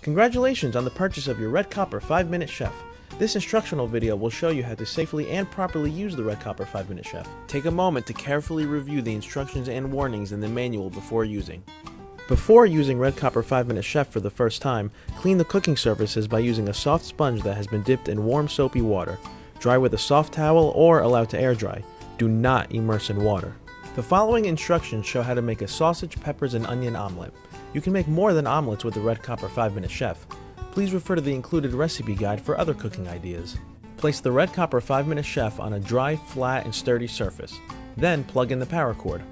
Congratulations on the purchase of your Red Copper 5-Minute Chef. This instructional video will show you how to safely and properly use the Red Copper 5-Minute Chef. Take a moment to carefully review the instructions and warnings in the manual before using. Before using Red Copper 5-Minute Chef for the first time, clean the cooking surfaces by using a soft sponge that has been dipped in warm soapy water. Dry with a soft towel or allow to air dry. Do not immerse in water. The following instructions show how to make a sausage, peppers, and onion omelet. You can make more than omelets with the Red Copper 5-Minute Chef. Please refer to the included recipe guide for other cooking ideas. Place the Red Copper 5-Minute Chef on a dry, flat, and sturdy surface. Then plug in the power cord.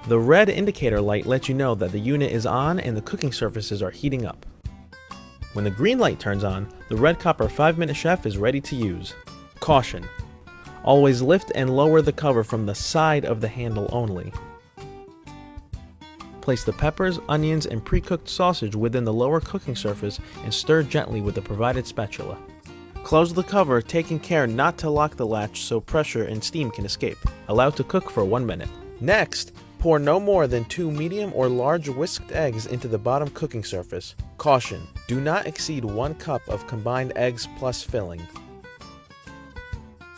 The red indicator light lets you know that the unit is on and the cooking surfaces are heating up. When the green light turns on, the Red Copper 5-Minute Chef is ready to use. Caution: always lift and lower the cover from the side of the handle only. Place the peppers, onions, and pre-cooked sausage within the lower cooking surface and stir gently with the provided spatula. Close the cover, taking care not to lock the latch so pressure and steam can escape. Allow to cook for 1 minute. Next, pour no more than 2 medium or large whisked eggs into the bottom cooking surface. Caution: do not exceed 1 cup of combined eggs plus filling.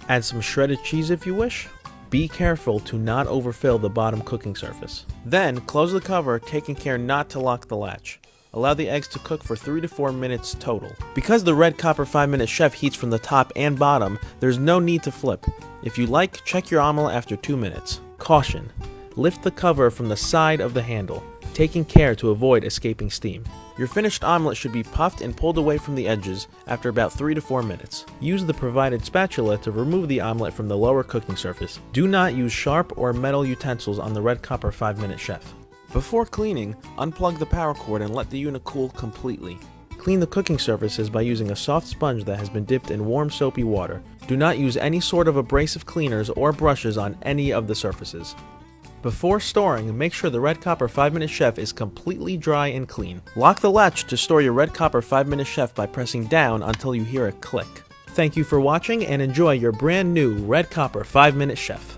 Add some shredded cheese if you wish. Be careful to not overfill the bottom cooking surface. Then, close the cover, taking care not to lock the latch. Allow the eggs to cook for 3 to 4 minutes total. Because the Red Copper 5-Minute Chef heats from the top and bottom, there's no need to flip. If you like, check your omelet after 2 minutes. Caution: lift the cover from the side of the handle, taking care to avoid escaping steam. Your finished omelet should be puffed and pulled away from the edges after about 3 to 4 minutes. Use the provided spatula to remove the omelet from the lower cooking surface. Do not use sharp or metal utensils on the Red Copper 5-Minute Chef. Before cleaning, unplug the power cord and let the unit cool completely. Clean the cooking surfaces by using a soft sponge that has been dipped in warm soapy water. Do not use any sort of abrasive cleaners or brushes on any of the surfaces. Before storing, make sure the Red Copper 5-Minute Chef is completely dry and clean. Lock the latch to store your Red Copper 5-Minute Chef by pressing down until you hear a click. Thank you for watching and enjoy your brand new Red Copper 5-Minute Chef.